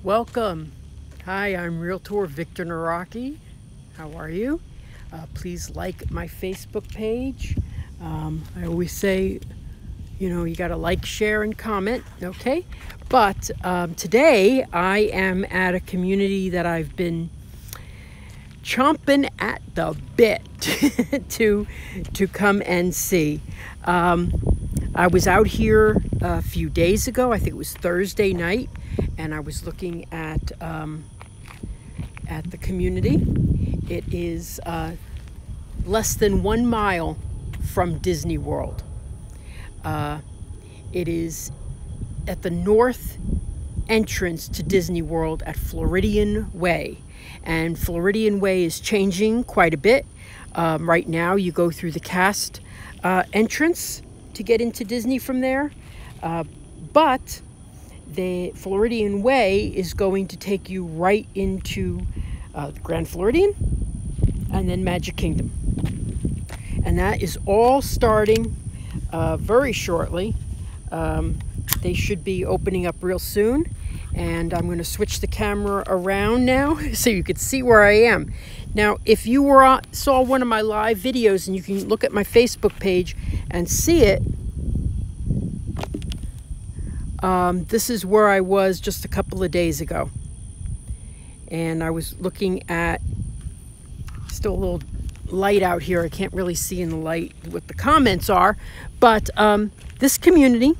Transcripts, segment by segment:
Welcome. Hi, I'm Realtor Victor Naraki. How are you? Please like my Facebook page. I always say, you got to like, share, and comment, okay? But today I am at a community that I've been chomping at the bit to come and see. I was out here a few days ago. I think it was Thursday night, and I was looking at the community. It is less than 1 mile from Disney World. It is at the north entrance to Disney World at Floridian Way. And Floridian Way is changing quite a bit. Right now you go through the cast entrance to get into Disney from there. But the Floridian Way is going to take you right into the Grand Floridian and then Magic Kingdom. And that is all starting very shortly. They should be opening up real soon. And I'm going to switch the camera around now so you can see where I am. Now, if you saw one of my live videos, and you can look at my Facebook page and see it, this is where I was just a couple of days ago. And I was looking at, still a little light out here. I can't really see in the light what the comments are. But this community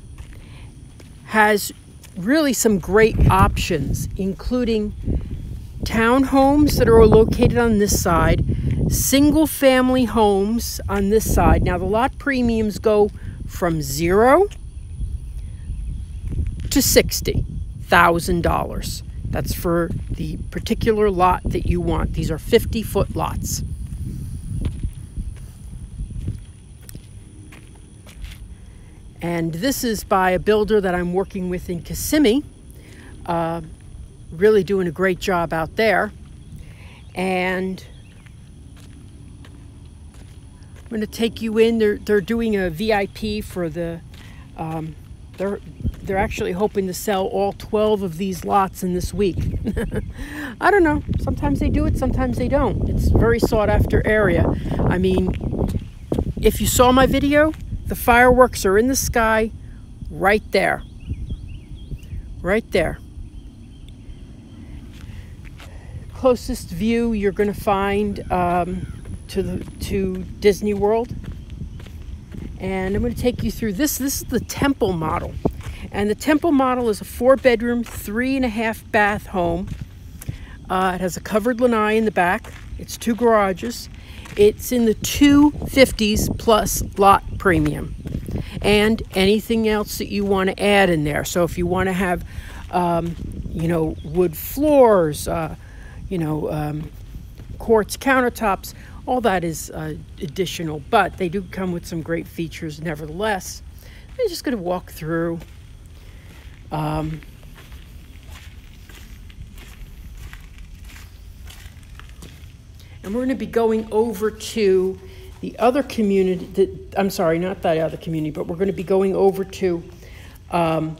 has really some great options, including townhomes that are located on this side, single family homes on this side. Now the lot premiums go from $0 to $60,000. That's for the particular lot that you want. These are 50-foot lots. And this is by a builder that I'm working with in Kissimmee. Really doing a great job out there. And I'm going to take you in. They're doing a VIP for the... They're actually hoping to sell all 12 of these lots in this week. I don't know. Sometimes they do it, sometimes they don't. It's a very sought after area. I mean, if you saw my video, the fireworks are in the sky right there. Right there. Closest view you're going to find to Disney World. And I'm going to take you through this. This is the Temple model. And the Temple model is a 4-bedroom, 3.5 bath home. It has a covered lanai in the back. It's 2 garages. It's in the 250s plus lot premium. And anything else that you want to add in there. So if you want to have, wood floors, quartz countertops, all that is additional. But they do come with some great features nevertheless. I'm just going to walk through. And we're going to be going over to the other community. I'm sorry, not that other community, but we're going to be going over to, I'll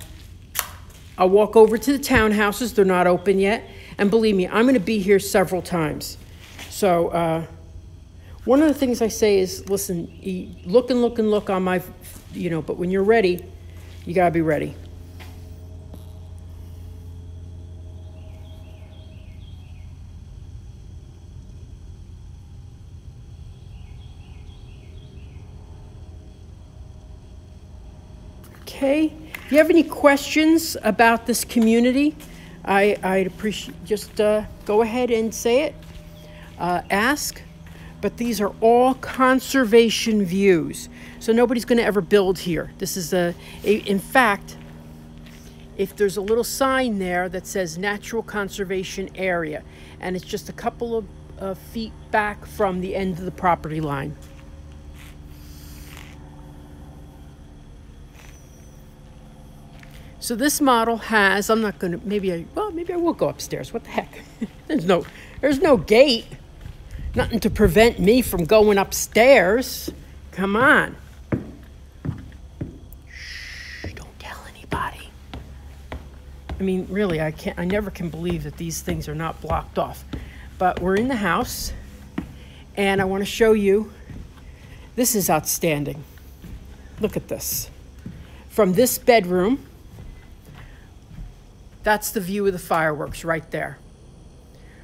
walk over to the townhouses. They're not open yet. And believe me, I'm going to be here several times. So one of the things I say is, listen, look and look and look on my, but when you're ready, you got to be ready. Okay, if you have any questions about this community, I'd appreciate, just go ahead and say it, ask. But these are all conservation views, so nobody's going to ever build here. This is in fact, if there's a little sign there that says natural conservation area, and it's just a couple of feet back from the end of the property line. So this model has, I'm not going to, maybe I will go upstairs. What the heck? There's no gate. Nothing to prevent me from going upstairs. Come on. Shh, don't tell anybody. I mean, really, I never can believe that these things are not blocked off. But we're in the house, and I want to show you, this is outstanding. Look at this. From this bedroom, that's the view of the fireworks right there.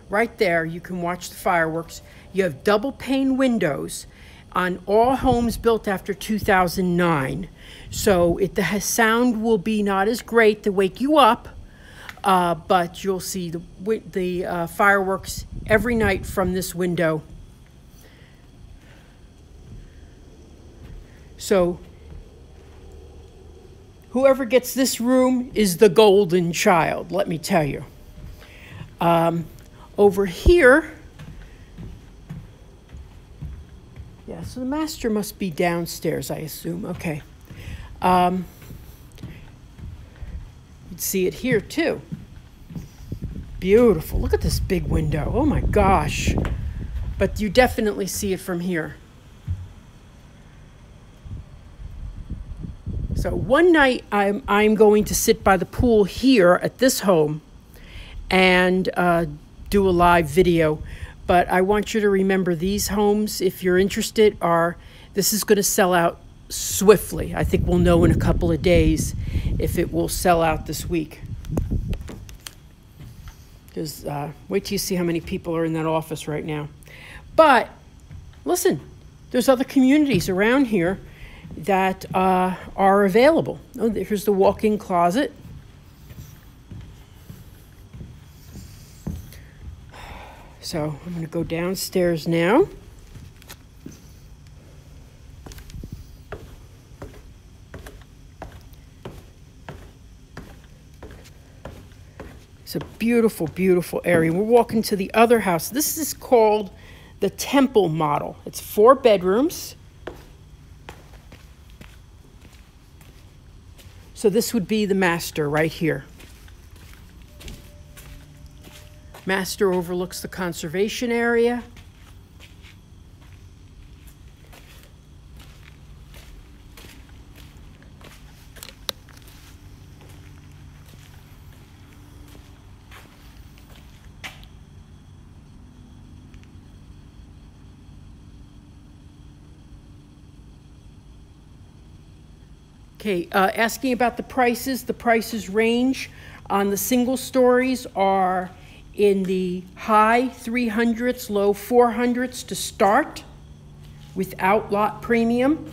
Right there, you can watch the fireworks. You have double pane windows on all homes built after 2009. So the sound will be not as great to wake you up, but you'll see the fireworks every night from this window. So whoever gets this room is the golden child, let me tell you. Over here, yeah, so the master must be downstairs, I assume. Okay. You'd see it here too. Beautiful. Look at this big window. Oh my gosh. But you definitely see it from here. So one night I'm going to sit by the pool here at this home and do a live video. But I want you to remember these homes, if you're interested, this is going to sell out swiftly. I think we'll know in a couple of days if it will sell out this week. Because wait till you see how many people are in that office right now. But listen, there's other communities around here that are available. Oh, here's the walk-in closet. So I'm going to go downstairs now. It's a beautiful, beautiful area. We're walking to the other house. This is called the Temple model. It's 4 bedrooms. So this would be the master right here. Master overlooks the conservation area. Okay, asking about the prices. The prices range on the single stories are in the high 300s, low 400s to start without lot premium.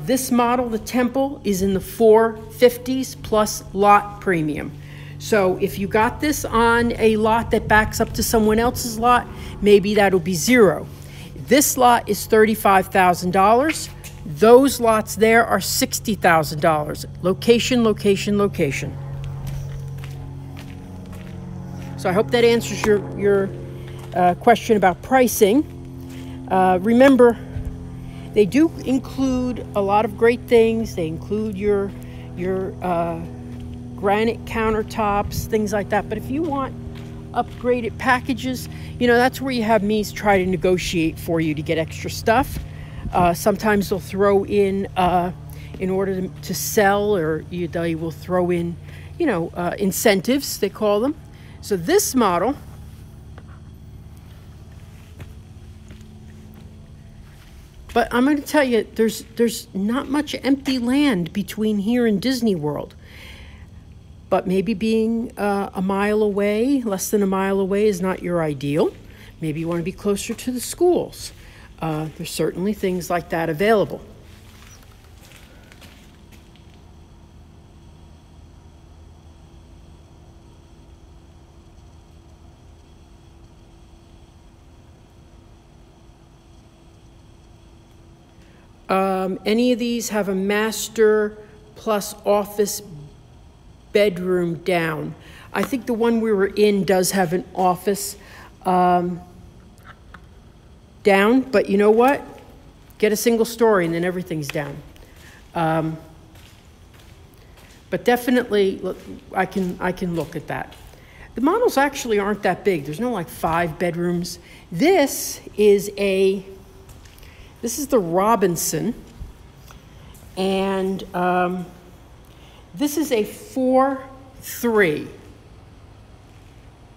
This model, the Temple, is in the 450s plus lot premium. So if you got this on a lot that backs up to someone else's lot, maybe that'll be 0. This lot is $35,000. Those lots there are $60,000. Location, location, location. So I hope that answers your question about pricing. Remember, they do include a lot of great things. They include your granite countertops, things like that. But if you want upgraded packages, that's where you have me try to negotiate for you to get extra stuff. Sometimes they'll throw in order to sell, or they will throw in, incentives, they call them. So this model, but I'm going to tell you, there's not much empty land between here and Disney World. But maybe being a mile away, less than a mile away, is not your ideal. Maybe you want to be closer to the schools. There's certainly things like that available. Any of these have a master plus office bedroom down. I think the one we were in does have an office down, but you know what? Get a single story and then everything's down. But definitely, look, I can look at that. The models actually aren't that big. There's no like 5 bedrooms. This is the Robinson, and this is a 3.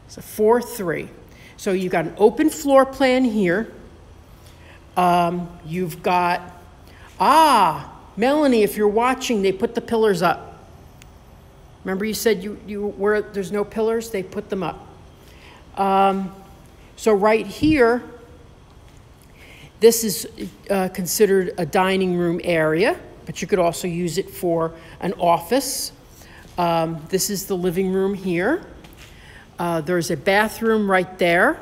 It's a 4-3. So you've got an open floor plan here. You've got, Melanie, if you're watching, they put the pillars up. Remember you said where there's no pillars, they put them up. So right here, this is considered a dining room area, but you could also use it for an office. This is the living room here. There's a bathroom right there.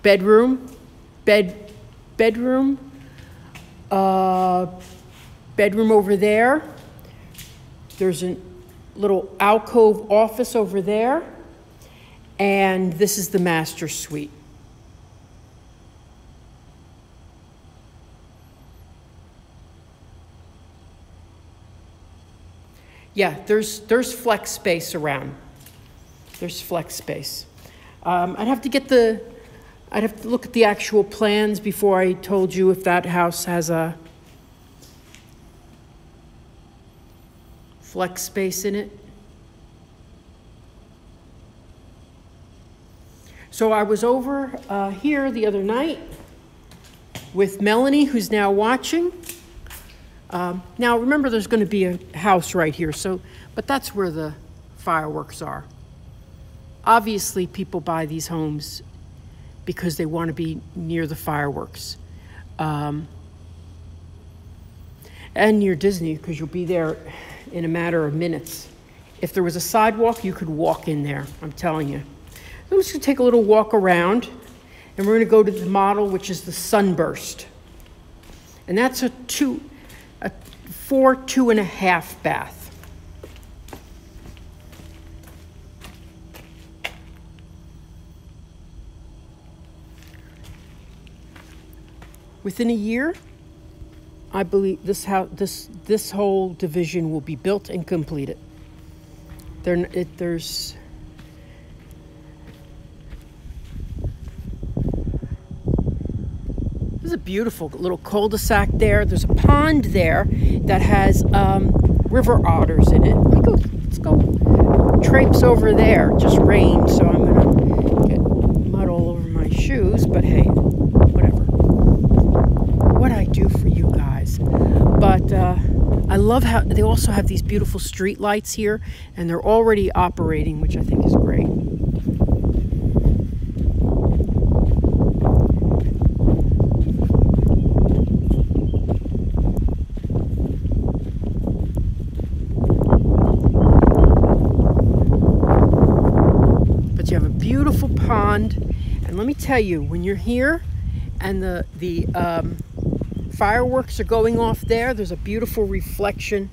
Bedroom, bedroom over there. There's a little alcove office over there. And this is the master suite. Yeah, there's flex space around. There's flex space. I'd have to look at the actual plans before I told you if that house has a flex space in it. So I was over here the other night with Melanie, who's now watching. Now remember, there's going to be a house right here, but that's where the fireworks are. Obviously, people buy these homes because they want to be near the fireworks. And near Disney, because you'll be there in a matter of minutes. If there was a sidewalk, you could walk in there, I'm telling you. I'm just going to take a little walk around, and we're going to go to the model, which is the Sunburst. And that's a 2.5 bath. Within a year, I believe this whole division will be built and completed. There's a beautiful little cul-de-sac there. There's a pond there that has river otters in it. Let's go traipse over there. It just rained, so I'm gonna get mud all over my shoes, but hey, whatever. What I do for you guys. But I love how they also have these beautiful street lights here, and they're already operating, which I think is great. Pond, and let me tell you, when you're here and the fireworks are going off there's a beautiful reflection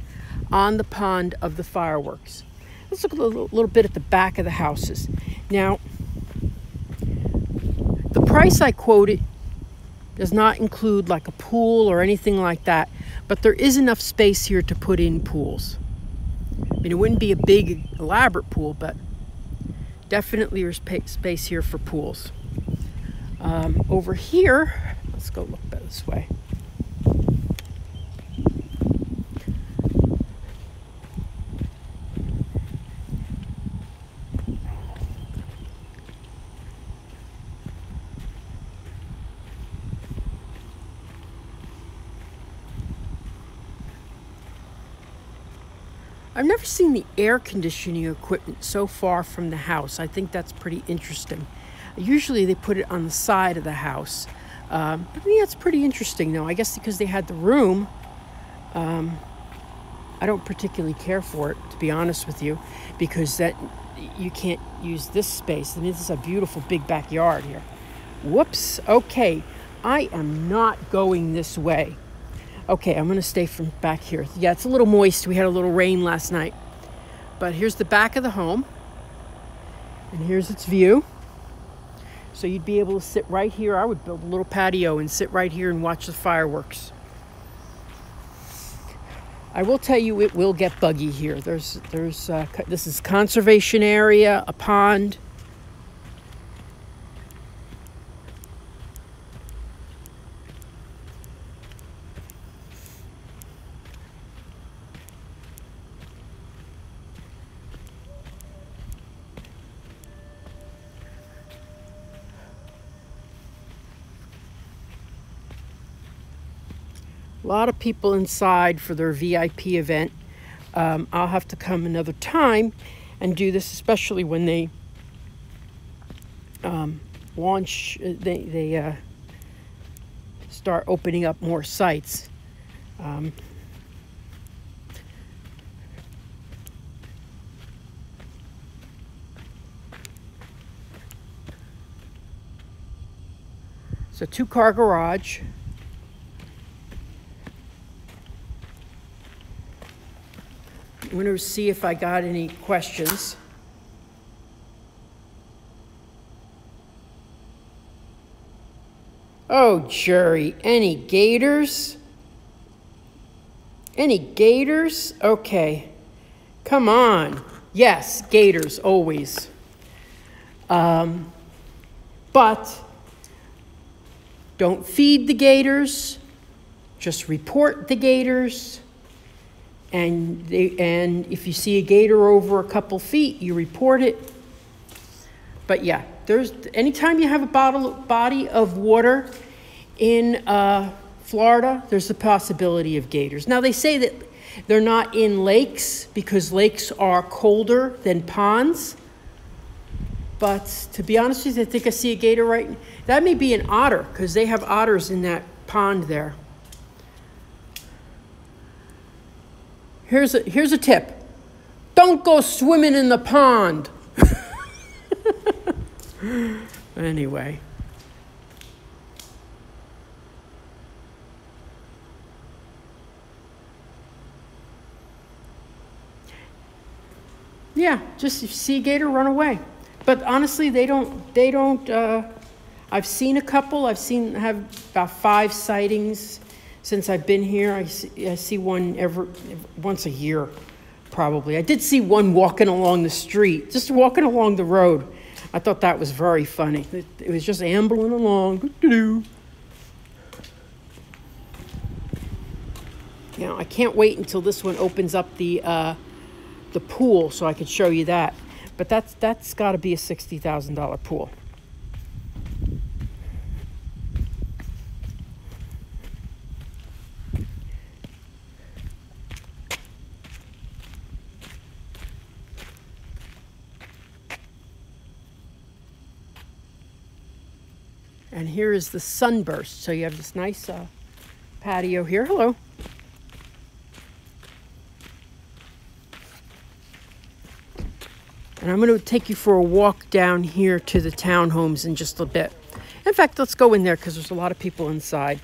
on the pond of the fireworks. Let's look a little bit at the back of the houses. Now, the price I quoted does not include like a pool or anything like that, but there is enough space here to put in pools. I mean, it wouldn't be a big elaborate pool, but definitely there's space here for pools. Over here, let's go look this way. I've never seen the air conditioning equipment so far from the house. I think that's pretty interesting. Usually they put it on the side of the house. But I think that's pretty interesting, though. I guess because they had the room, I don't particularly care for it, to be honest with you, because that you can't use this space. I mean, this is a beautiful big backyard here. Whoops. Okay, I am not going this way. Okay, I'm going to stay from back here. Yeah, it's a little moist. We had a little rain last night. But here's the back of the home. And here's its view. So you'd be able to sit right here. I would build a little patio and sit right here and watch the fireworks. I will tell you, it will get buggy here. This is conservation area, a pond. A lot of people inside for their VIP event. I'll have to come another time and do this, especially when they launch, they start opening up more sites. So 2-car garage. I'm going to see if I got any questions. Oh, Jerry, any gators? Any gators? Okay. Come on. Yes, gators, always. But don't feed the gators. Just report the gators. And if you see a gator over a couple feet, you report it. But yeah, anytime you have a body of water in Florida, there's the possibility of gators. Now, they say that they're not in lakes because lakes are colder than ponds. But to be honest with you, I think I see a gator right. That may be an otter because they have otters in that pond there. Here's a tip. Don't go swimming in the pond. Anyway. Yeah, just if you see a gator, run away. But honestly, they don't, I've seen a couple. I have about 5 sightings since I've been here. I see one once a year, probably. I did see one walking along the street, just walking along the road. I thought that was very funny. It was just ambling along. You know, I can't wait until this one opens up the pool so I could show you that. But that's got to be a $60,000 pool. And here is the sunburst. So you have this nice patio here. Hello. And I'm going to take you for a walk down here to the townhomes in just a bit. In fact, let's go in there because there's a lot of people inside.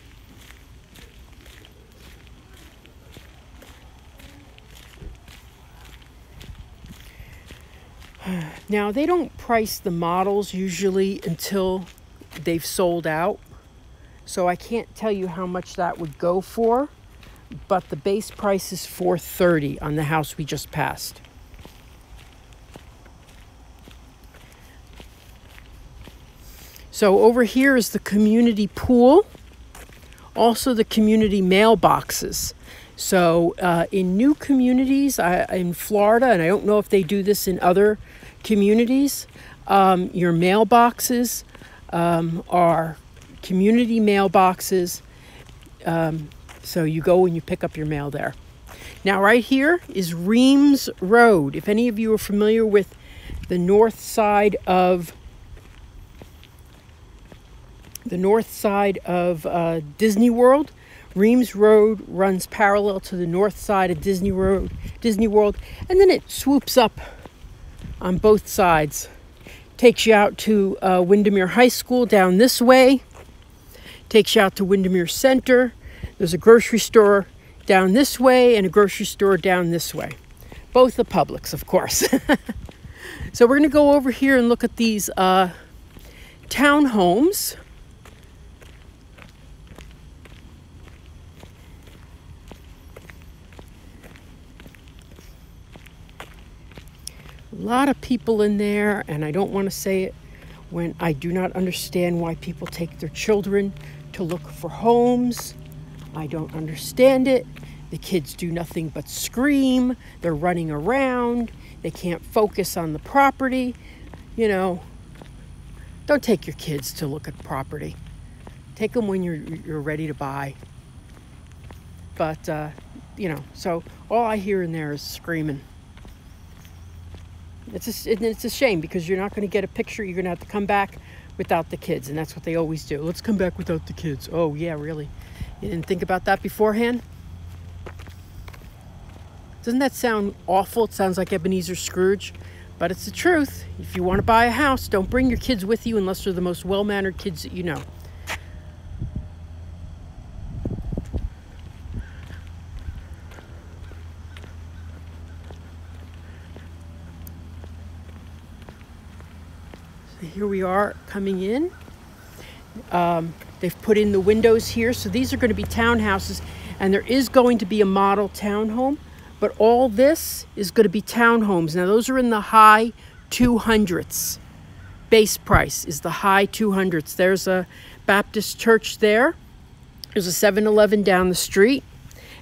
Now, they don't price the models usually until they've sold out. So I can't tell you how much that would go for, but the base price is $430 on the house we just passed. So over here is the community pool, also the community mailboxes. So in new communities in Florida, and I don't know if they do this in other communities, your mailboxes are community mailboxes. So you go and you pick up your mail there. Now right here is Reams Road. If any of you are familiar with the north side of Disney World, Reams Road runs parallel to the north side of Disney World, and then it swoops up on both sides. Takes you out to Windermere High School down this way. Takes you out to Windermere Center. There's a grocery store down this way and a grocery store down this way. Both the Publix, of course. So we're going to go over here and look at these townhomes. A lot of people in there, and I don't want to say it when I do not understand why people take their children to look for homes. I don't understand it. The kids do nothing but scream. They're running around. They can't focus on the property. You know, don't take your kids to look at property. Take them when you're ready to buy. But, you know, so all I hear in there is screaming. It's a shame because you're not going to get a picture. You're going to have to come back without the kids, and that's what they always do. Let's come back without the kids. Oh, yeah, really? You didn't think about that beforehand? Doesn't that sound awful? It sounds like Ebenezer Scrooge, but it's the truth. If you want to buy a house, don't bring your kids with you unless they're the most well-mannered kids that you know. So here we are coming in. They've put in the windows here, so these are going to be townhouses, and there is going to be a model townhome. But all this is going to be townhomes. Now, those are in the high 200s. Base price is the high 200s. There's a Baptist church there. There's a 7-Eleven down the street.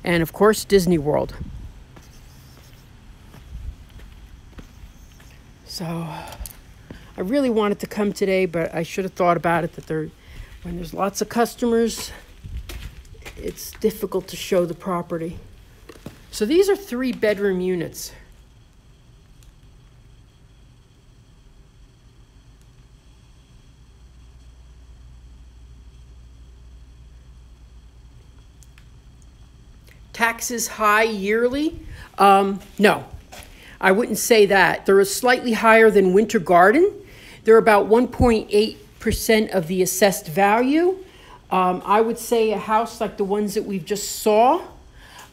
And, of course, Disney World. So, I really wanted to come today, but I should have thought about it that when there's lots of customers, it's difficult to show the property. So these are 3-bedroom units. Taxes high yearly? No, I wouldn't say that. They're slightly higher than Winter Garden. They're about 1.8% of the assessed value. I would say a house like the ones that we've just saw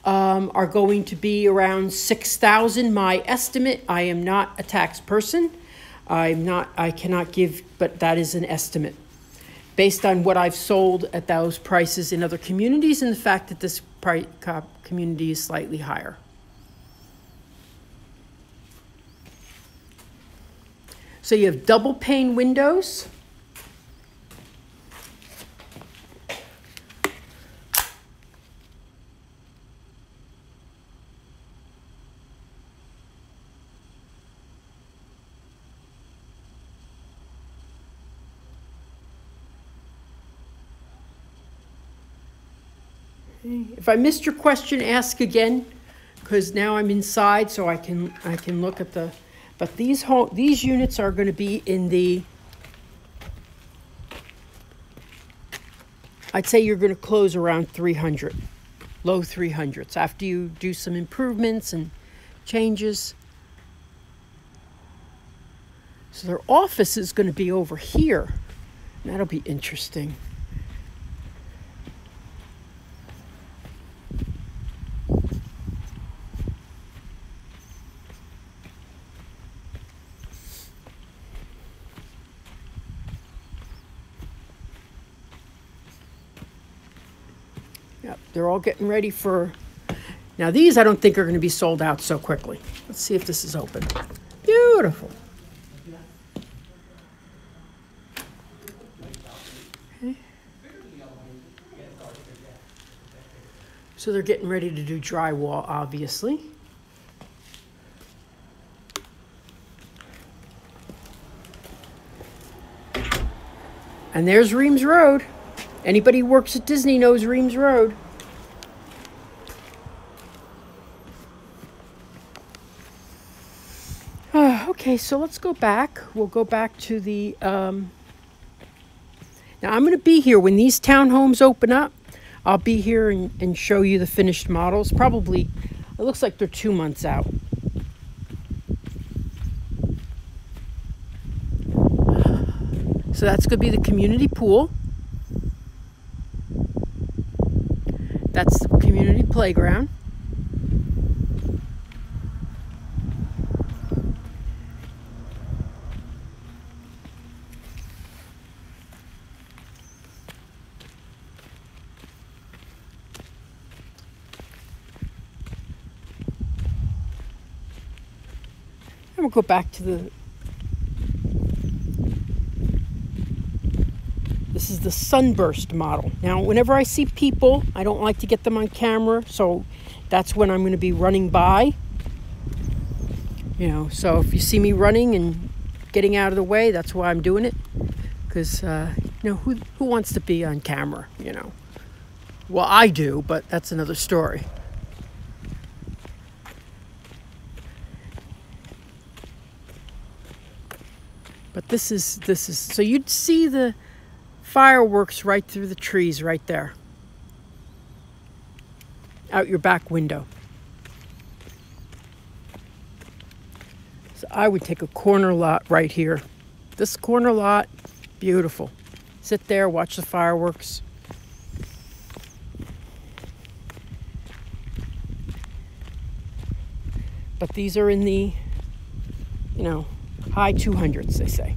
are going to be around $6,000. My estimate. I am not a tax person. I cannot give, but that is an estimate based on what I've sold at those prices in other communities and the fact that this community is slightly higher. So you have double pane windows. If I missed your question, ask again, because now I'm inside, so I can look at the. But these units are going to be in the. I'd say you're going to close around 300, low 300s after you do some improvements and changes. So their office is going to be over here. That'll be interesting. Yep, they're all getting ready for... Now these I don't think are going to be sold out so quickly. Let's see if this is open. Beautiful. Okay. So they're getting ready to do drywall, obviously. And there's Reams Road. Anybody who works at Disney knows Reams Road. Okay, so let's go back. We'll go back to the... Now, I'm going to be here when these townhomes open up. I'll be here and show you the finished models. Probably, it looks like they're 2 months out. So that's going to be the community pool. That's the community playground. And we'll go back to the... This is the sunburst model. Now, whenever I see people, I don't like to get them on camera, so that's when I'm going to be running by. You know, so if you see me running and getting out of the way, that's why I'm doing it. Because, you know, who wants to be on camera, you know? Well, I do, but that's another story. But this is so you'd see the fireworks right through the trees right there. Out your back window. So I would take a corner lot right here. This corner lot, beautiful. Sit there, watch the fireworks. But these are in the, high 200s, they say.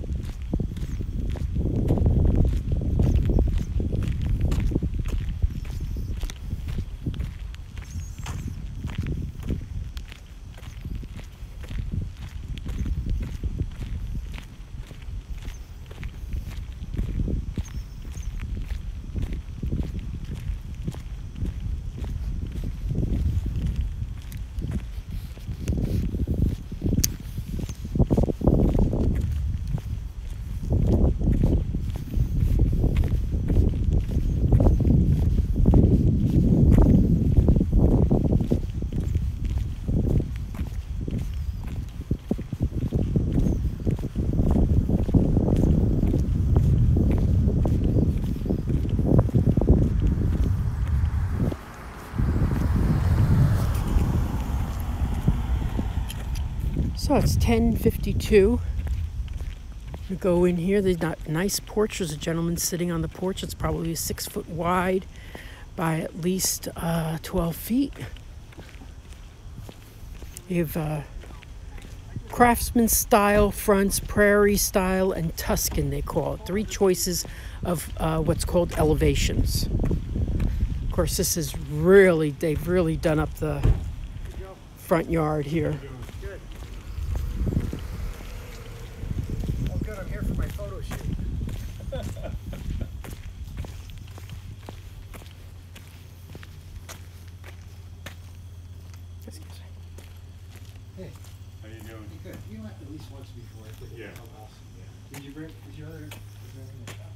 So it's 10:52. We go in here. There's a nice porch. There's a gentleman sitting on the porch. It's probably 6 foot wide by at least 12 feet. You have craftsman style fronts, prairie style, and Tuscan, they call it. 3 choices of what's called elevations. Of course, this is they've really done up the front yard here. Hey. How you doing? Good. You left at least once before. Yeah. Did you bring, is your other, is there anything in the shop?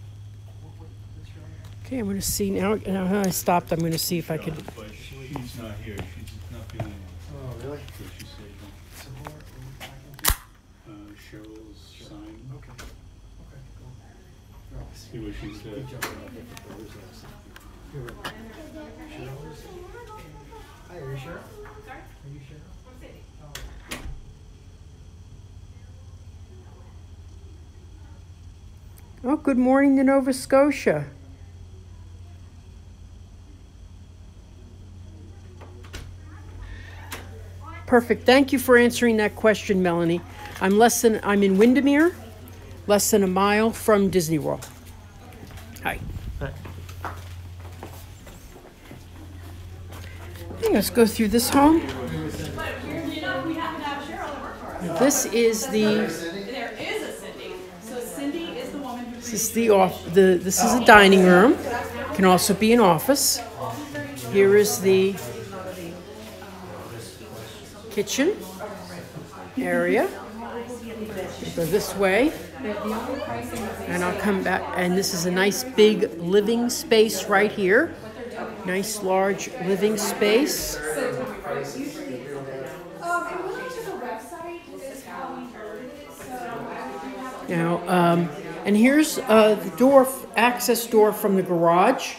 What's your other? Okay, I'm going to see now I stopped. I'm going to see if I could. But she's not here. She's not feeling well. Oh, really? So she said, so who are we talking to? Cheryl's sign. Okay. Okay, cool. No, see what she said. Hi, are you sure? Sorry? Are you sure? From Sydney. Oh, good morning to Nova Scotia. Perfect. Thank you for answering that question, Melanie. I'm in Windermere, less than a mile from Disney World. Hi. Hi. Okay, let's go through this home. This is There is a Cindy. So Cindy is the woman who. this is a dining room. Can also be an office. Here is the kitchen area. Go this way, and I'll come back. And this is a nice big living space right here. Nice large living space. Now, and here's the door, access door from the garage,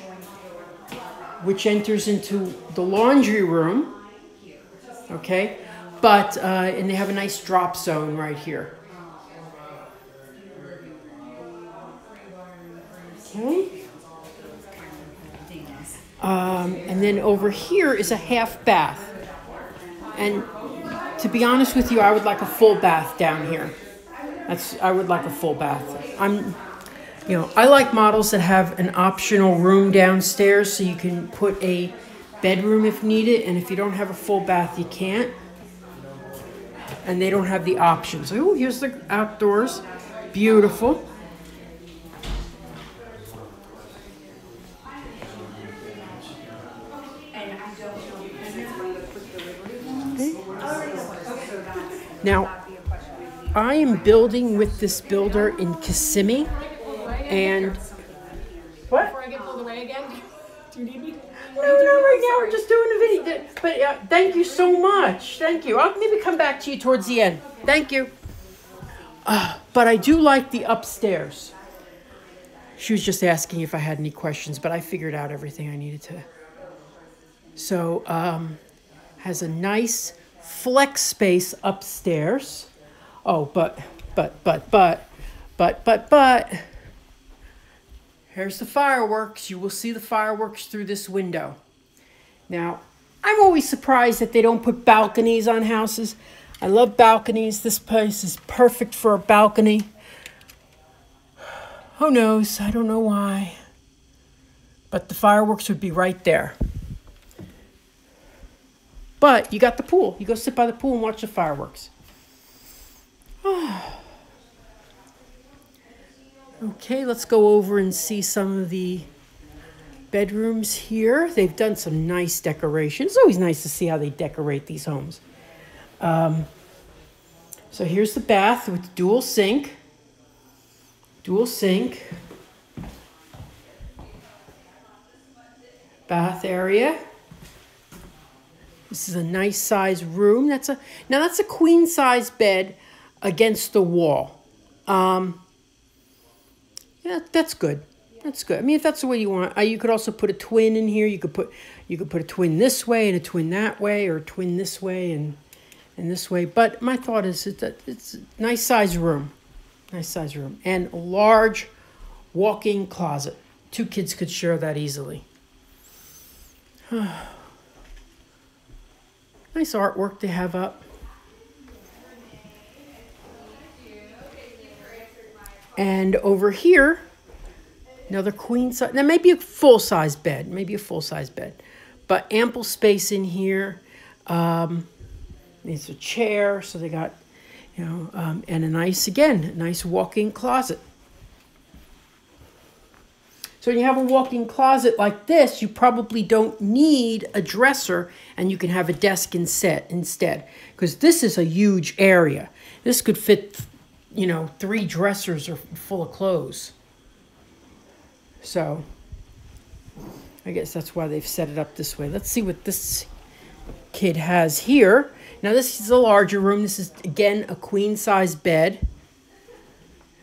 which enters into the laundry room. Okay, but and they have a nice drop zone right here. Okay. And then over here is a half bath. And to be honest with you, I would like a full bath down here. I would like a full bath. I like models that have an optional room downstairs so you can put a bedroom if needed, and if you don't have a full bath, you can't. And they don't have the options. Oh, here's the outdoors. Beautiful. Okay. Now, I am building with this builder in Kissimmee, and Before I get pulled away again, do you need me? No, not right now. We're just doing a video. But thank you so much. Thank you. I'll maybe come back to you towards the end. Thank you. But I do like the upstairs. She was just asking if I had any questions, but I figured out everything I needed to. So, has a nice flex space upstairs. Oh, but. Here's the fireworks. You will see the fireworks through this window. Now, I'm always surprised that they don't put balconies on houses. I love balconies. This place is perfect for a balcony. Who knows? I don't know why. But the fireworks would be right there. But you got the pool. You go sit by the pool and watch the fireworks. Okay, let's go over and see some of the bedrooms here. They've done some nice decorations. It's always nice to see how they decorate these homes. So here's the bath with dual sink. Dual sink. Bath area. This is a nice size room. That's a queen size bed against the wall. Yeah, that's good. That's good. I mean, if that's the way you want, you could also put a twin in here. You could put a twin this way and a twin that way, or a twin this way and this way. But my thought is that it's a nice size room. Nice size room. And a large walk-in closet. 2 kids could share that easily. Nice artwork they have up. And over here, another queen size. Now, maybe a full-size bed. Maybe a full-size bed. But ample space in here. There's a chair. So they got, and a nice walk-in closet. So when you have a walk-in closet like this, you probably don't need a dresser, and you can have a desk instead. Because this is a huge area. This could fit 3 dressers are full of clothes. So I guess that's why they've set it up this way. Let's see what this kid has here. Now this is a larger room. This is, again, a queen size bed.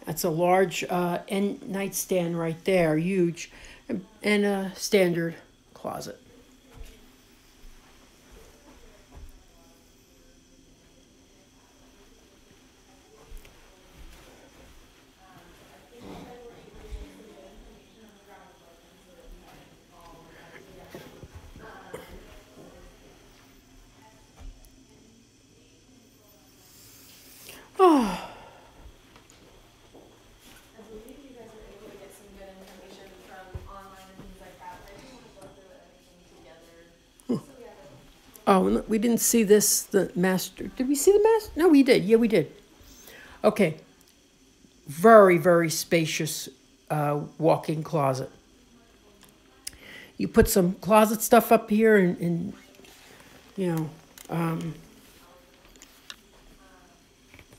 That's a large nightstand right there, huge, and a standard closet. Oh. Oh, we didn't see this, the master. Did we see the master? No, we did. Yeah, we did. Okay. Very, very spacious walk-in closet. You put some closet stuff up here and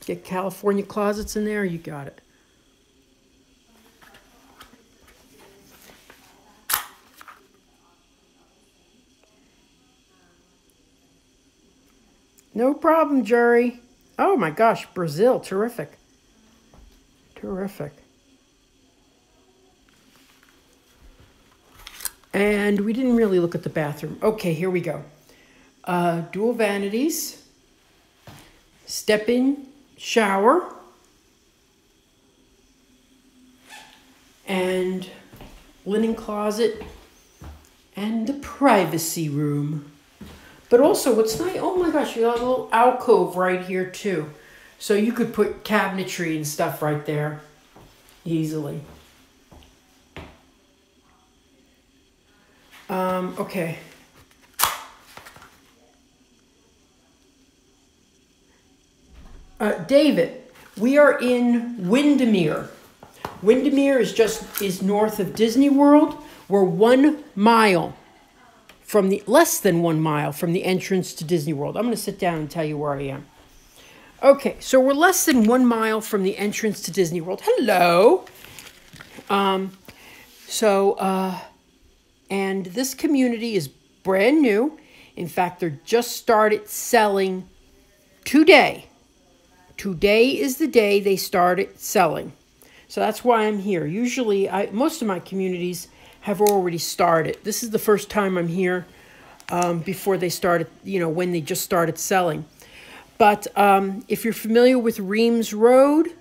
get California closets in there, you got it. No problem, Jerry. Oh my gosh, Brazil, terrific. Terrific. And we didn't really look at the bathroom. Okay, here we go. Dual vanities. Step-in shower. And linen closet. And the privacy room. But also, what's nice, oh my gosh, you got a little alcove right here too. So you could put cabinetry and stuff right there easily. Okay. David, we are in Windermere. Windermere is north of Disney World. We're 1 mile from less than 1 mile from the entrance to Disney World. I'm going to sit down and tell you where I am. Okay, so we're less than 1 mile from the entrance to Disney World. Hello. And this community is brand new. In fact, they're just started selling today. Today is the day they started selling. So that's why I'm here. Usually, most of my communities have already started. This is the first time I'm here before they started, when they just started selling. But if you're familiar with Reims Road,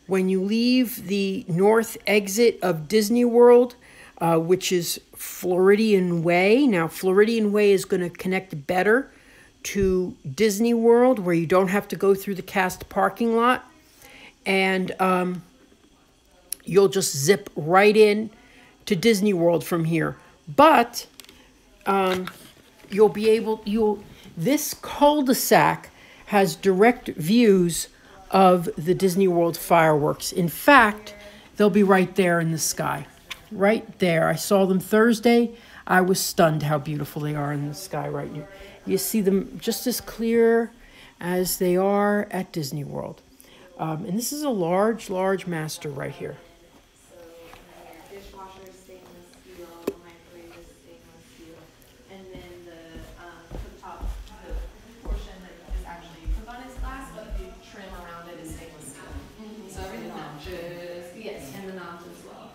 when you leave the north exit of Disney World, which is Floridian Way. Now, Floridian Way is going to connect better to Disney World, where you don't have to go through the cast parking lot. And you'll just zip right in to Disney World from here. But this cul-de-sac has direct views of the Disney World fireworks. In fact, they'll be right there in the sky. Right there. I saw them Thursday. I was stunned how beautiful they are in the sky right now. You see them just as clear as they are at Disney World. And this is a large, large master right here. So your dishwasher is stainless steel, microwave is stainless steel, and then the cooktop, the portion that is actually cook on is glass, but the trim around it is stainless steel. So everything matches. Yes, and the knobs as well.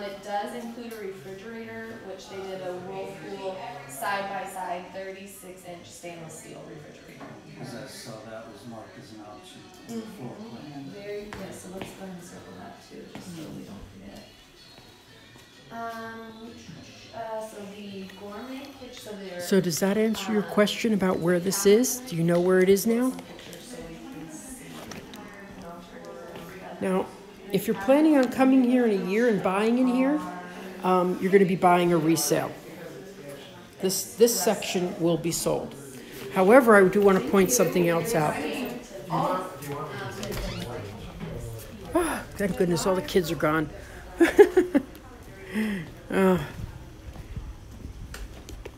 It does include a refrigerator, which they did a Whirlpool side-by-side 36-inch stainless steel refrigerator. Because I saw that was marked as an option on the floor plan. Very good. So let's go ahead and circle that too, just so we don't forget. So the gourmet kitchen. So does that answer your question about where this is? Do you know where it is now? Now, if you're planning on coming here in a year and buying in here, you're going to be buying a resale. This section will be sold. However, I do want to point something else out. Oh, thank goodness, all the kids are gone.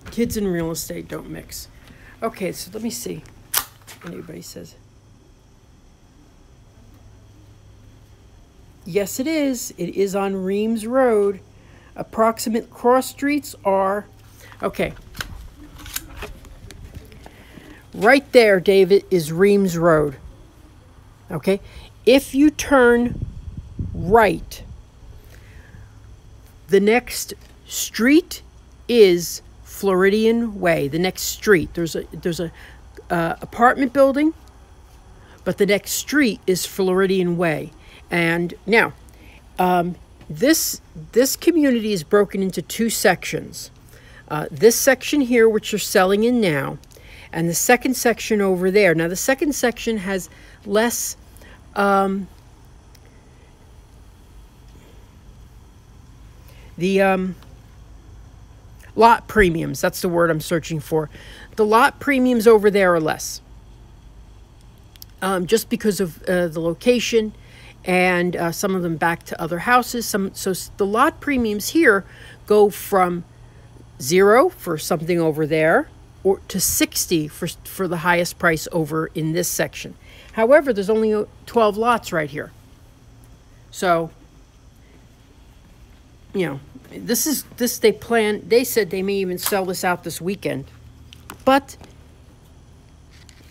Kids and real estate don't mix. Okay, so let me see what anybody says. Yes, it is. It is on Reims Road. Approximate cross streets are... Okay. Right there, David, is Reims Road. Okay? If you turn right, the next street is Floridian Way. The next street. There's a apartment building, but the next street is Floridian Way. And now, this community is broken into two sections. This section here, which you're selling in now, and the second section over there. Now, the second section has less lot premiums. That's the word I'm searching for. The lot premiums over there are less, just because of the location. And some of them back to other houses. So the lot premiums here go from 0 for something over there, or to 60 for the highest price over in this section. However, there's only 12 lots right here. So, they said they may even sell this out this weekend. But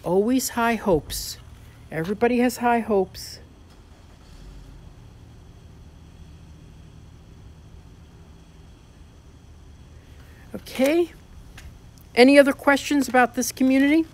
always high hopes. Everybody has high hopes. Okay. Any other questions about this community?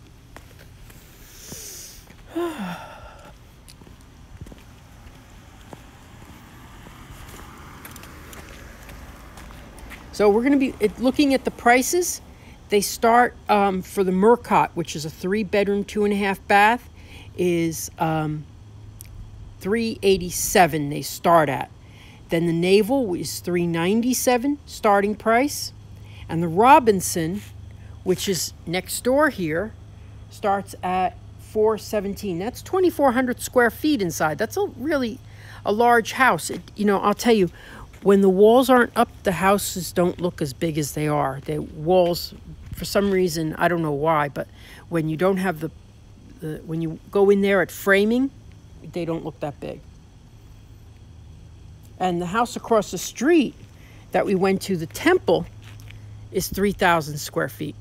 So we're going to be looking at the prices. They start for the Murcott, which is a 3-bedroom, 2.5 bath, is $387 they start at. Then the Naval is $397 starting price. And the Robinson, which is next door here, starts at $417. That's 2,400 square feet inside. That's really a large house. I'll tell you, when the walls aren't up, the houses don't look as big as they are. The walls, for some reason, I don't know why, but when you don't have when you go in there at framing, they don't look that big. And the house across the street that we went to, the Temple, is 3,000 square feet.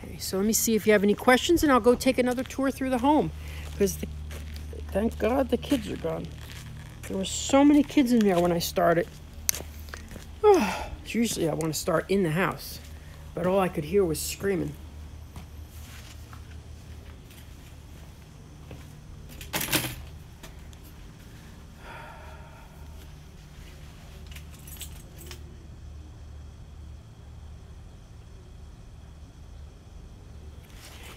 Okay, so let me see if you have any questions, and I'll go take another tour through the home, because thank God the kids are gone. There were so many kids in there when I started. Oh, usually I want to start in the house, but all I could hear was screaming.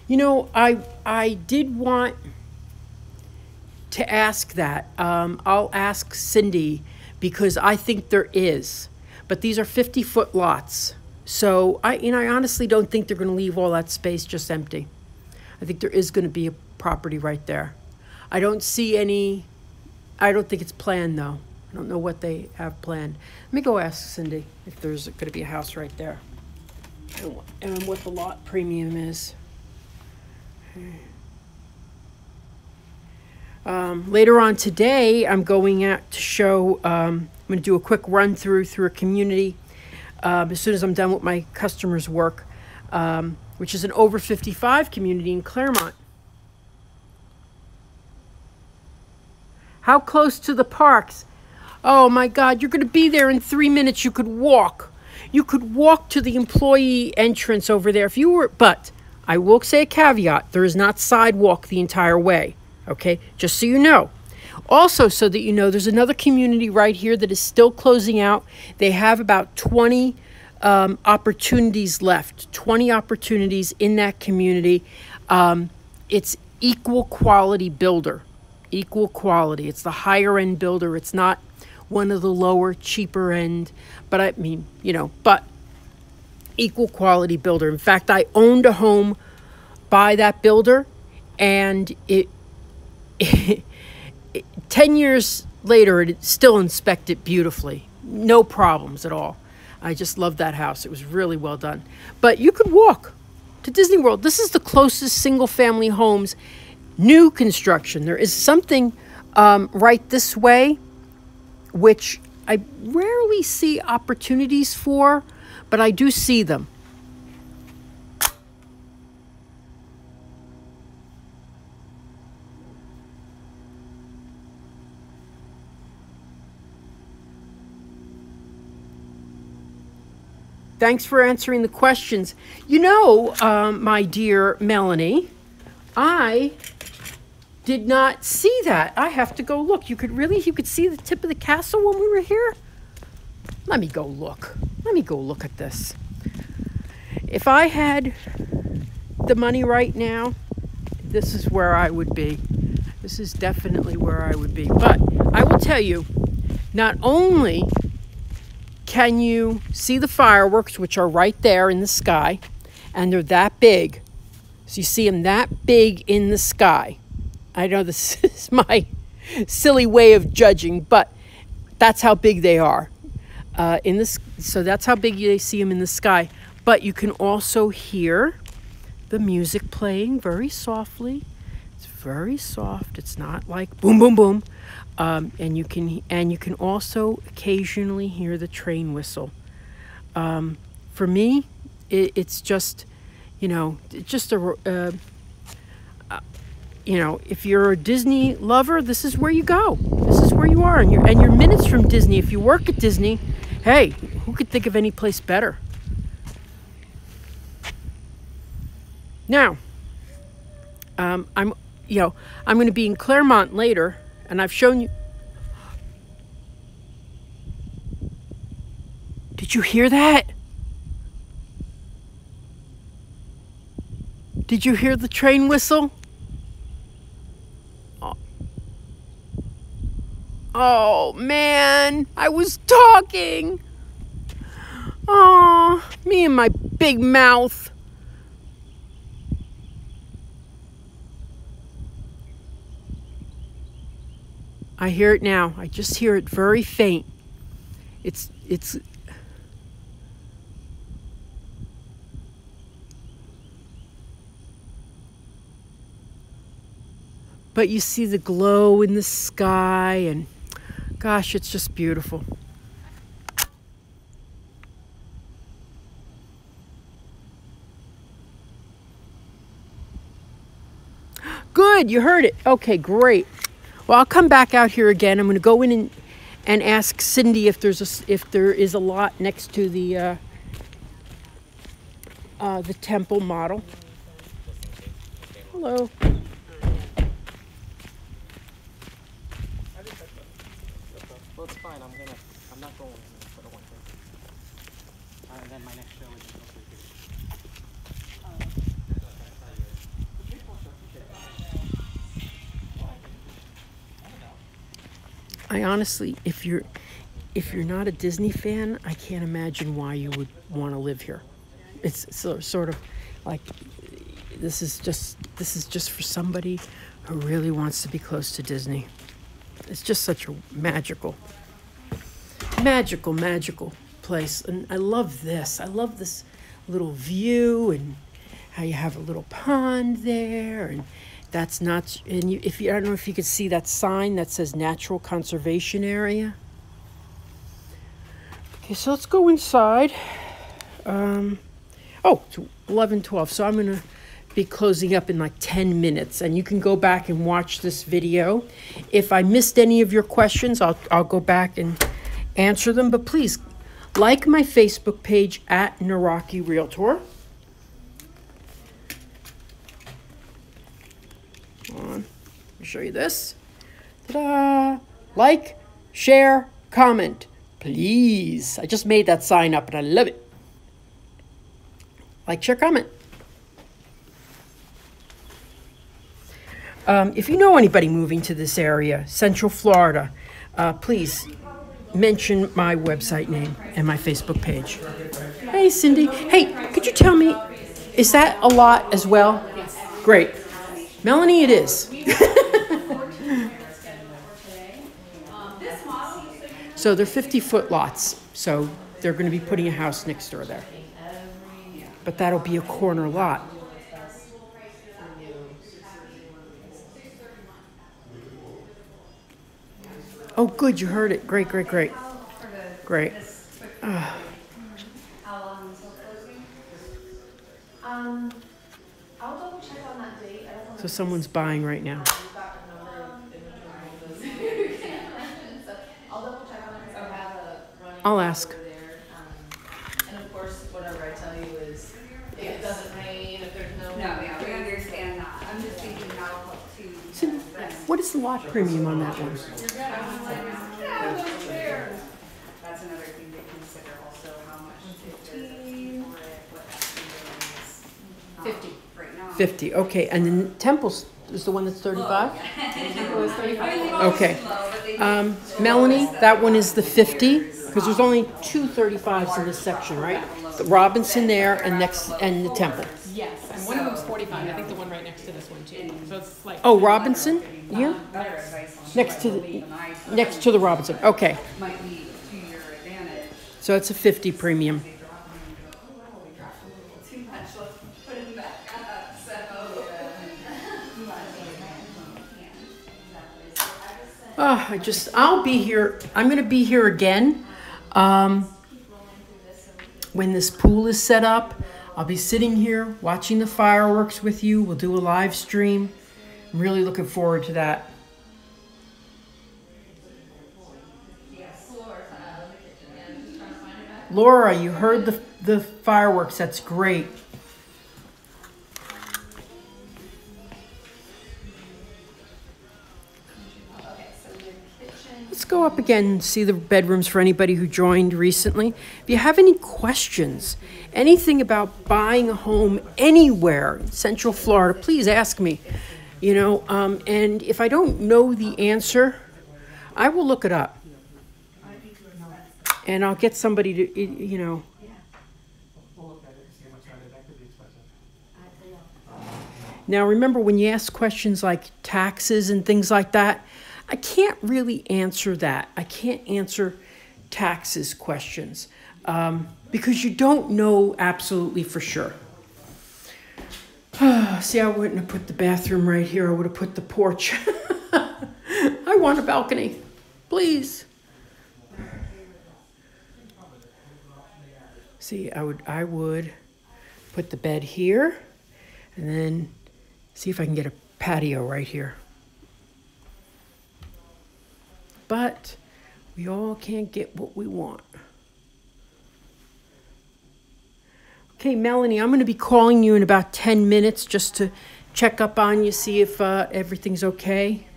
You know, I did want to ask that. I'll ask Cindy, because I think there is, but these are 50-foot lots. So I honestly don't think they're going to leave all that space just empty. I think there is going to be a property right there. I don't see any. I don't think it's planned though. I don't know what they have planned. Let me go ask Cindy if there's going to be a house right there, and what the lot premium is. Later on today, I'm going out to show, I'm going to do a quick run through a community as soon as I'm done with my customers' work, which is an over 55 community in Claremont. How close to the parks? Oh my God, you're going to be there in 3 minutes. You could walk. You could walk to the employee entrance over there if you were, but I will say a caveat. There is not sidewalk the entire way, okay? Just so you know. Also, so that you know, there's another community right here that is still closing out. They have about 20 opportunities left, 20 opportunities in that community. It's equal quality builder, equal quality. It's the higher end builder. It's not one of the lower, cheaper end, but I mean, you know, but equal quality builder. In fact, I owned a home by that builder, and it 10 years later, it still inspected beautifully. No problems at all. I just loved that house. It was really well done. But you could walk to Disney World. This is the closest single-family homes, new construction. There is something right this way, which I rarely see opportunities for, but I do see them. Thanks for answering the questions. You know, my dear Melanie, I did not see that. I have to go look. You could see the tip of the castle when we were here? Let me go look. Let me go look at this. If I had the money right now, this is where I would be. This is definitely where I would be. But I will tell you, not only can you see the fireworks, which are right there in the sky, and they're that big. So you see them that big in the sky. I know this is my silly way of judging, but that's how big they are. So that's how big you see them in the sky. But you can also hear the music playing very softly. It's very soft. It's not like boom, boom, boom. And you can also occasionally hear the train whistle. For me, it's just, you know, if you're a Disney lover, this is where you go. This is where you are, and you're minutes from Disney. If you work at Disney, hey, who could think of any place better? Now, I'm going to be in Claremont later, and I've shown you. Did you hear that? Did you hear the train whistle? Oh man, I was talking. Oh, me and my big mouth. I hear it now. I just hear it very faint. It's but you see the glow in the sky, and gosh, it's just beautiful. good. You heard it. Okay, great. Well, I'll come back out here again. I'm going to go in and ask Cindy if there is a lot next to the temple model. Hello. Well, it's fine. I'm not going for the one thing. And then my next show is I honestly, if you're not a Disney fan, I can't imagine why you would want to live here. It's sort of like this is just for somebody who really wants to be close to Disney. It's just such a magical place, and I love this. I love this little view and how you have a little pond there, and that's not. And I don't know if you could see that sign that says Natural Conservation Area. Okay, so let's go inside. It's 11:12, so I'm going to be closing up in like 10 minutes, and you can go back and watch this video. If I missed any of your questions, I'll go back and answer them, but please like my Facebook page at Naraki Realtor. Hold on, let me show you this. Ta-da! Like, share, comment, please. I just made that sign up and I love it. Like, share, comment. If you know anybody moving to this area, Central Florida, please mention my website name and my Facebook page. Hey, Cindy. Hey, could you tell me, is that a lot as well? Yes. Great. Melanie, it is. So they're 50-foot lots. So they're going to be putting a house next door there. But that'll be a corner lot. Oh, good, you heard it. Great. Great. How long until closing? I'll double check on that date. I don't know. So someone's buying right now. We've got a number of individuals. So I'll double check on it because I have a running I'll ask. over there. And of course, whatever I tell you is, if it doesn't rain, if there's no. No, yeah, we understand that. I'm just thinking now to. Cindy, what is the lot premium on that one? That's another thing to consider also, how much it is for it, what that is. 50. Right now. 50, okay. And then Temple's is the one that's 35? Temple is 35. Okay. Melanie, that one is the 50, because there's only two 35s in this section, right? The Robinson there and the Temple. Yes, and one of them's 45. I think the one right next to this one too. So it's like. Oh, Robinson? Yeah? Better advice on Next to the Robinson. Okay. might be to your advantage. So it's a 50 premium. They drop them and go, oh, we dropped them a little too much, let's put them back up. So, I'll be here. I'm going to be here again. When this pool is set up, I'll be sitting here watching the fireworks with you. We'll do a live stream. I'm really looking forward to that. Laura, you heard the fireworks. That's great. Let's go up again and see the bedrooms for anybody who joined recently. If you have any questions, anything about buying a home anywhere in Central Florida, please ask me. And if I don't know the answer, I will look it up. And I'll get somebody to, Now, remember, when you ask questions like taxes and things like that, I can't really answer that. I can't answer taxes questions because you don't know absolutely for sure. See, I wouldn't have put the bathroom right here. I would have put the porch. I want a balcony, please. See, I would put the bed here and then see if I can get a patio right here. But we all can't get what we want. Okay, Melanie, I'm going to be calling you in about 10 minutes just to check up on you, see if everything's okay.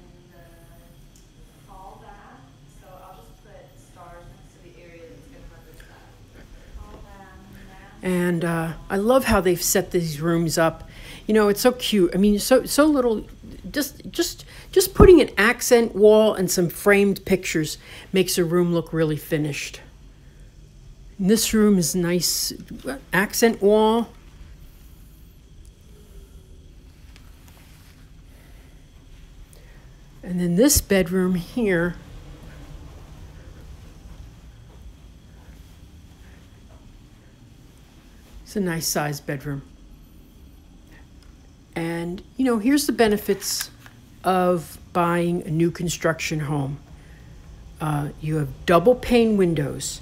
Call back, so I'll just put stars next to the area that's gonna have this back. Call back. And I love how they've set these rooms up. You know, it's so cute. I mean, so little. Just putting an accent wall and some framed pictures makes a room look really finished. And this room is nice accent wall. And then this bedroom here, it's a nice sized bedroom. And, you know, here's the benefits of buying a new construction home. You have double pane windows.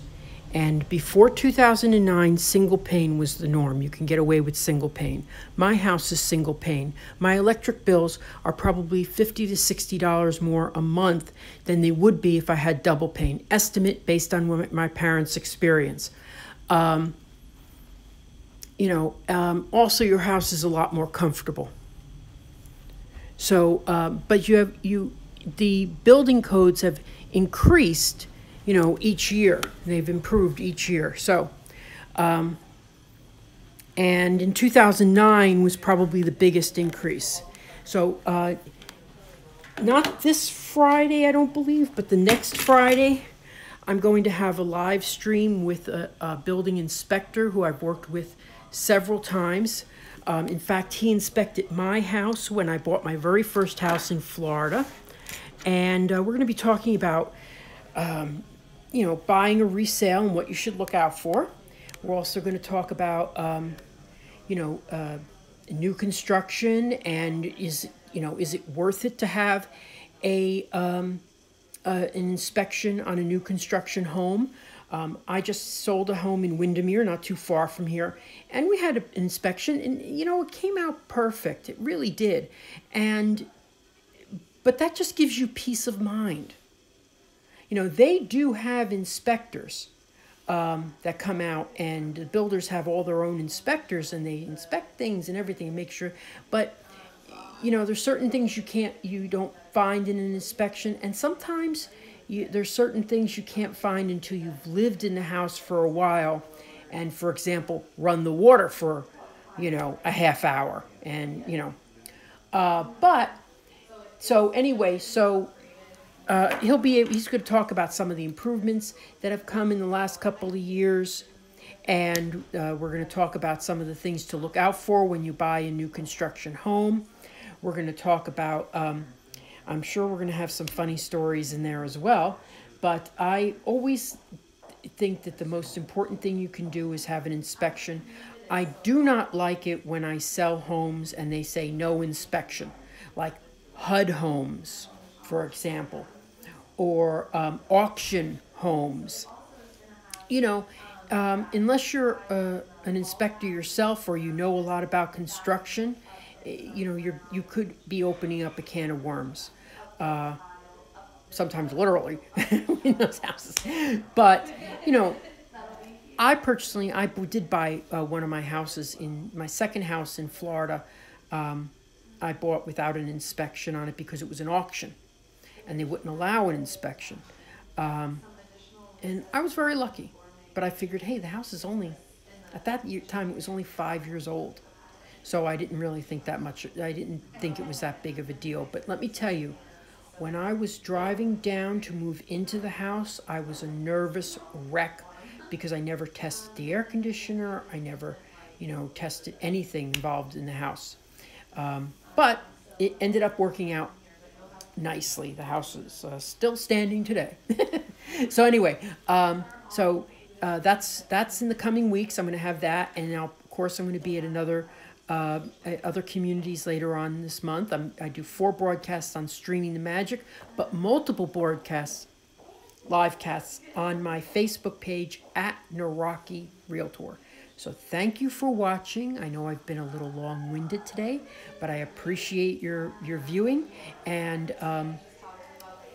And before 2009, single pane was the norm. You can get away with single pane. My house is single pane. My electric bills are probably $50 to $60 more a month than they would be if I had double pane. Estimate based on my parents' experience. Also your house is a lot more comfortable. So, but the building codes have increased, each year. They've improved each year. So, and in 2009 was probably the biggest increase. So, not this Friday, I don't believe, but the next Friday, I'm going to have a live stream with a building inspector who I've worked with several times. In fact, he inspected my house when I bought my very first house in Florida. And we're going to be talking about, buying a resale and what you should look out for. We're also going to talk about, new construction and is it worth it to have an inspection on a new construction home? I just sold a home in Windermere, not too far from here, and we had an inspection, and it came out perfect. It really did, but that just gives you peace of mind. They do have inspectors that come out, and the builders have all their own inspectors, and they inspect things and everything and make sure. But there's certain things you don't find in an inspection, and sometimes there's certain things you can't find until you've lived in the house for a while, and, for example, run the water for, a half hour, and, he's going to talk about some of the improvements that have come in the last couple of years, and we're going to talk about some of the things to look out for when you buy a new construction home. We're going to talk about, I'm sure we're going to have some funny stories in there as well, but I always think that the most important thing you can do is have an inspection. I do not like it when I sell homes and they say no inspection, like HUD homes, for example, or auction homes. Unless you're an inspector yourself or you know a lot about construction, you could be opening up a can of worms. Sometimes literally in those houses. But, I did buy one of my houses in my second house in Florida. I bought without an inspection on it because it was an auction and they wouldn't allow an inspection. And I was very lucky, but I figured, hey, the house is at that time, it was only 5 years old. So I didn't really think that much. I didn't think it was that big of a deal. But let me tell you, when I was driving down to move into the house, I was a nervous wreck because I never tested the air conditioner. I never, tested anything involved in the house. But it ended up working out nicely. The house is still standing today. So anyway, that's in the coming weeks. I'm going to have that, and now, of course, I'm going to be at other communities later on this month. I do 4 broadcasts on Streaming the Magic, but multiple broadcasts, live casts on my Facebook page at Naraki Realtor. So thank you for watching. I know I've been a little long-winded today, but I appreciate your viewing, and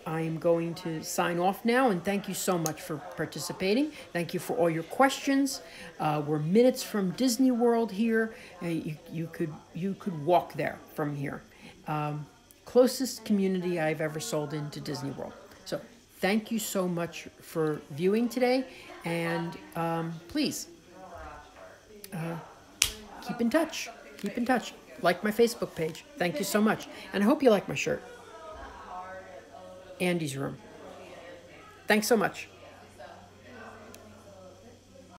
I'm going to sign off now, and thank you so much for participating. Thank you for all your questions. We're minutes from Disney World here. You could walk there from here. Closest community I've ever sold into Disney World. So thank you so much for viewing today, and please keep in touch. Keep in touch. Like my Facebook page. Thank you so much, and I hope you like my shirt. Andy's room. Thanks so much.